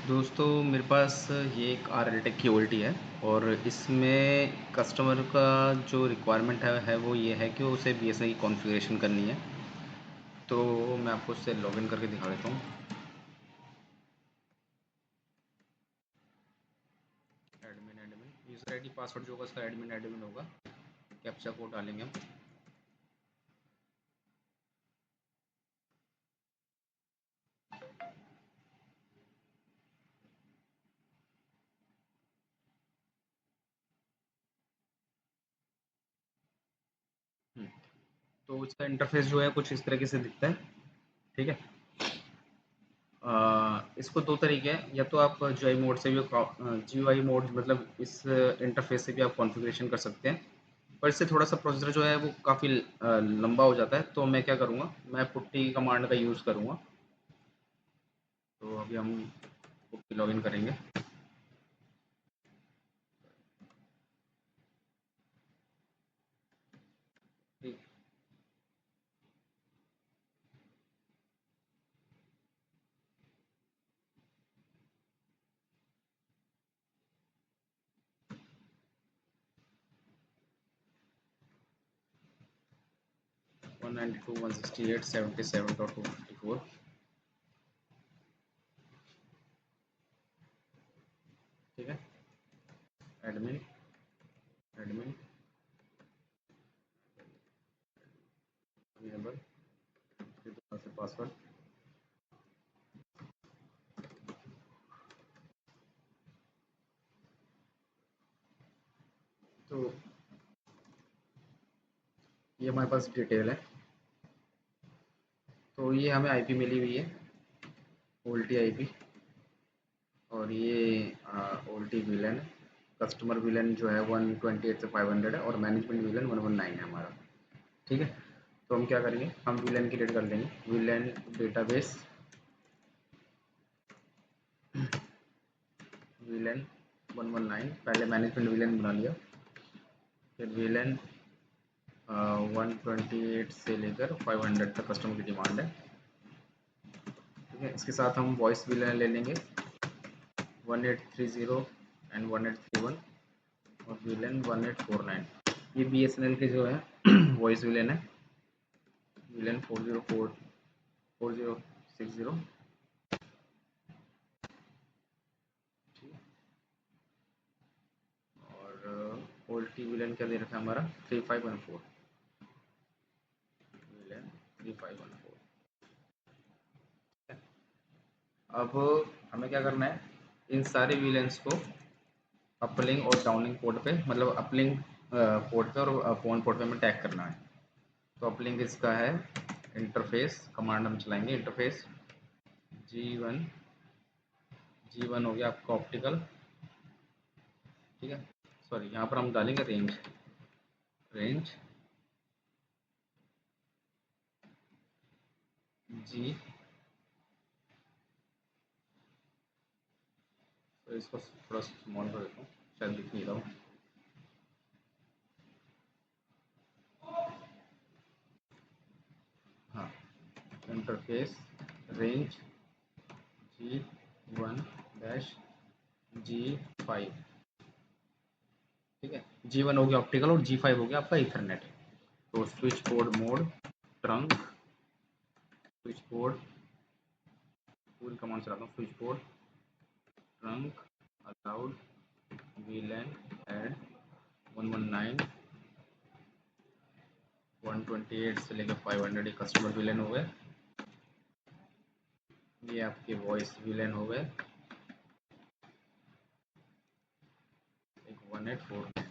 दोस्तों मेरे पास ये एक RLTech की ओल्टी है और इसमें कस्टमर का जो रिक्वायरमेंट है वो ये है कि उसे BSNL की कॉन्फ़िगरेशन करनी है। तो मैं आपको उससे लॉगिन करके दिखा देता हूँ। एडमिन यूज़र आईडी पासवर्ड जो होगा उसका एडमिन होगा। कैप्चा कोड डालेंगे हम। तो इसका इंटरफेस जो है कुछ इस तरीके से दिखता है। ठीक है। इसको दो तरीके हैं, या तो आप GUI मोड से भी GUI मोड मतलब इस इंटरफेस से भी आप कॉन्फ़िगरेशन कर सकते हैं। पर इससे थोड़ा-सा प्रोसीजर जो है वो काफ़ी लंबा हो जाता है, तो मैं क्या करूँगा, मैं पुट्टी कमांड का यूज़ करूँगा। तो अभी हम पुट्टी लॉगिन करेंगे। ठीक। 192.168.77.254। ठीक है। एडमिन एडमिन अवेलेबल, फिर दोबारा से पासवर्ड। तो ये हमारे पास डिटेल है। तो ये हमें आईपी मिली हुई है, ओल्टी आईपी। और ये ओल्टी विलन, कस्टमर विलन जो है 128 से 500 है, और मैनेजमेंट विलन 119 है हमारा। ठीक है। तो हम क्या करेंगे, हम विलन क्रिएट कर लेंगे। विलन डेटाबेस, विलन 119, पहले मैनेजमेंट विलन बना लिया। फिर विलन 128 से लेकर 500 तक कस्टमर की डिमांड है। ठीक है। इसके साथ हम वॉइस विलन ले लेंगे 1830 एंड 1831, और विलन 1849। ये BSNL के जो है वॉइस विलन है। विलन 4060। और ओल्टी विलन क्या दे रखा है हमारा, 3514। विलन 3514। अब हमें क्या करना है, इन सारे विलेंस को अपलिंक और डाउनलिंक पोर्ट पे, मतलब अपलिंक पोर्ट पे और फोन पोर्ट पे हमें टैग करना है। तो अपलिंक इसका है इंटरफेस कमांड हम चलाएंगे। इंटरफेस G1 हो गया आपका ऑप्टिकल। ठीक है। सॉरी, यहाँ पर हम डालेंगे रेंज G। तो इसको थोड़ा स्मॉल कर देता हूँ, शायद दिख नहीं रहा हूँ। हाँ। Interface range G1-G5। ठीक है। G1 हो गया ऑप्टिकल और G5 हो गया आपका इथरनेट। तो switch board mode trunk, switch board पूरी कमांड चलाता हूँ। Switch board trunk allowed VLAN add 119 128 से लेकर 500 कस्टमर VLAN हो गए। ये आपके वॉइस VLAN हो गए, एक 1849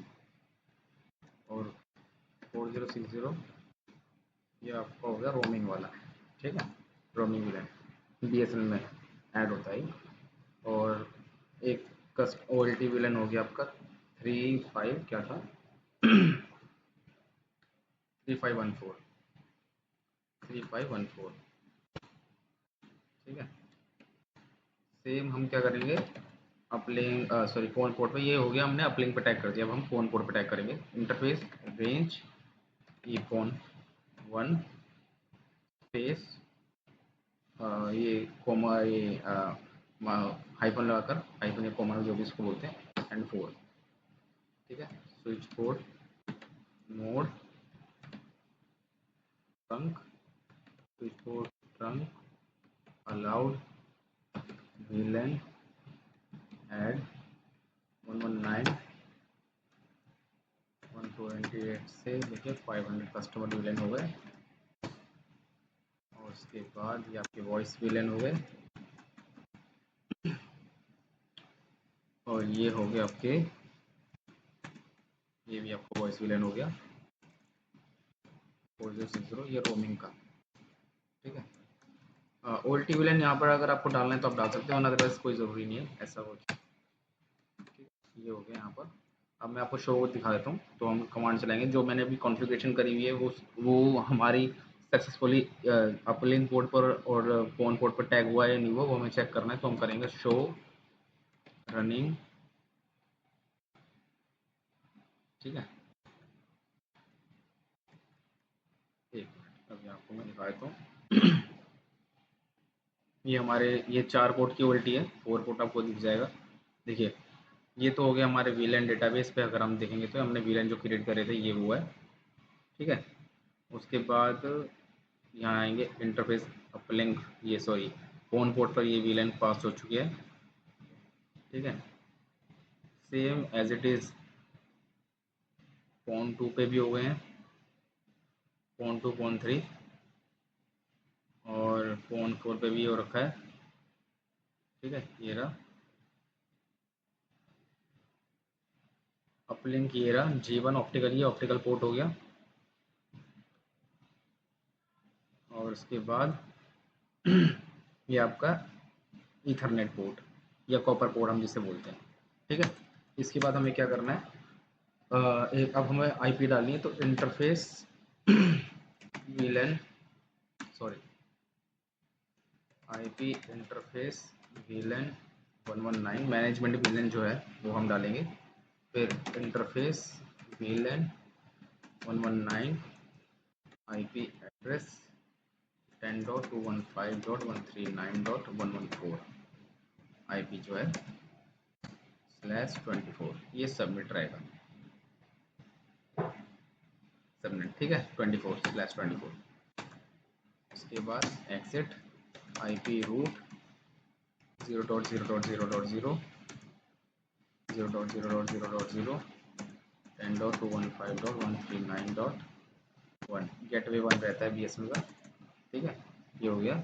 और 4060। ये आपका हो गया रोमिंग वाला। ठीक है। रोमिंग VLAN BSNL में ऐड होता है। और एक कस्ट OLT VLAN हो गया आपका 35 क्या था 3514। 3514। ठीक है। सेम हम क्या करेंगे, अपलिंक सॉरी फोन पोर्ट पे ये हो गया, हमने अपलिंक पे टैग कर दिया। अब हम फोन पोर्ट पे टैग करेंगे। इंटरफेस रेंज ई फोन 1 स्पेस ये कोमा ये हाइफन लगाकर, हाइफन या कॉमन जो भी इसको बोलते हैं, एंड 4। ठीक है, switch board mode trunk, switch board trunk allowed VLAN add 119 128 से लेके 500 कस्टमर VLAN हो गए। और उसके बाद ये आपके वॉइस VLAN हो गए, और ये हो गया आपके, ये भी आपको वॉइस VLAN हो गया 4060, ये रोमिंग का। ठीक है, OLT VLAN यहाँ पर अगर आपको डालना है तो आप डाल सकते हो, अदरवाइज कोई ज़रूरी नहीं है ऐसा कुछ। ठीक, ये हो गया यहाँ पर। अब मैं आपको शो दिखा देता हूँ, तो हम कमांड चलाएंगे। जो मैंने अभी कॉन्फ़िगरेशन करी हुई है वो हमारी सक्सेसफुली अपलिंक पोर्ट पर और फोन पोर्ट पर टैग हुआ है या नहीं हुआ, वो हमें चेक करना है। तो हम करेंगे शो रनिंग। ठीक है, एक मिनट, अभी आपको मैं दिखा देता हूँ। ये हमारे ये 4 पोर्ट की OLT है, 4 पोर्ट आपको दिख जाएगा। देखिए, ये तो हो गया हमारे VLAN डेटाबेस पे। अगर हम देखेंगे तो हमने VLAN जो क्रिएट करे थे ये वो है। ठीक है, उसके बाद यहाँ आएंगे इंटरफेस अपलिंक, ये सॉरी फोन पोर्ट पर ये VLAN पास हो चुकी है। ठीक है, same as it is phone 2 पे भी हो गए हैं, फोन 2 फोन 3 और फोन 4 पे भी हो रखा है। ठीक है, ये रहा अपलिंक, ये रहा G1 ऑप्टिकल, ये ऑप्टिकल पोर्ट हो गया। और उसके बाद ये आपका ईथरनेट पोर्ट या कॉपर पोर्ट हम जिसे बोलते हैं। ठीक है, इसके बाद हमें क्या करना है, एक अब हमें IP डालनी है। तो interface VLAN, sorry IP interface VLAN 119 management VLAN जो है वो हम डालेंगे। फिर interface VLAN 119 IP address 10.215.139.114 IP जो है /24, ये सबमिट रहेगा, सबमिट। ठीक है, 24/24। उसके बाद एक्सिट IP रूट 0.0.0.0 0.0.0.0 10.215.139.1 गेटवे 1 रहता है BSNL का। ठीक है, ये हो गया।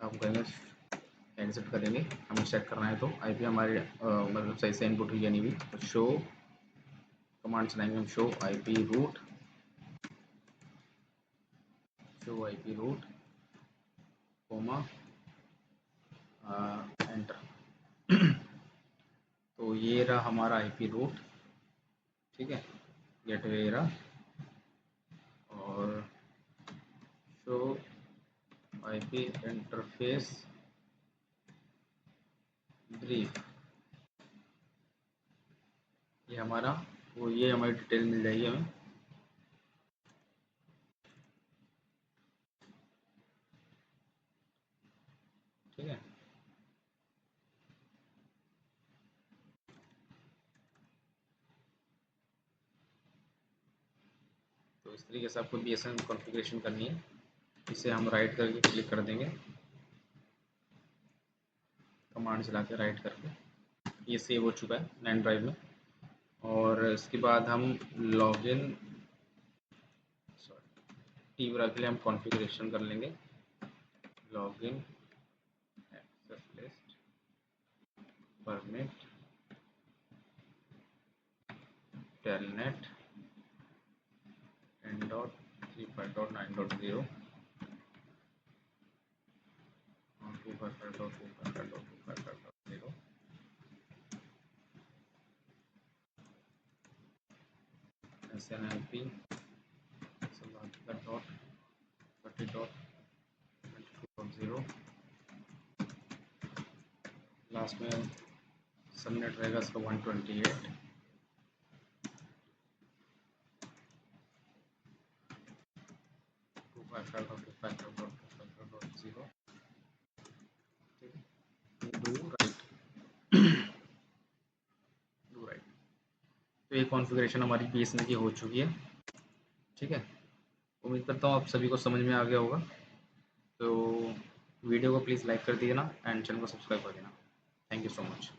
अब कहेंगे एग्जिट करेंगे, हमें चेक करना है तो IP हमारी मतलब सही से इनपुट हुई या नहीं हुई। तो शो कमांड चलाएंगे हम, show IP route, show IP route comma enter. तो ये रहा हमारा IP रूट। ठीक है, गेटवे रहा, और शो IP इंटरफेस ब्रीफ, ये हमारा वो, ये हमारी डिटेल मिल जाएगी हमें। ठीक है, तो इस तरीके से आपको BSNL कॉन्फ़िगरेशन करनी है। इसे हम राइट करके क्लिक कर देंगे, कमांड चला के राइट करके। ये सेव हो चुका है नैन ड्राइव में। और इसके बाद हम लॉगिन, सॉरी टी रख के लिए हम कॉन्फ़िगरेशन कर लेंगे। Login access list permit telnet 10.35.9.0 और 255.255.255.0 SNMP डॉट 30.22.0 लास्ट में सबनेट रहेगा इसका 128 255.255.255.0। ठीक है, तो ये कॉन्फ़िगरेशन हमारी बीएसएनएल की हो चुकी है। ठीक है, उम्मीद करता हूँ आप सभी को समझ में आ गया होगा। तो वीडियो को प्लीज़ लाइक कर देना एंड चैनल को सब्सक्राइब कर देना। Thank you so much.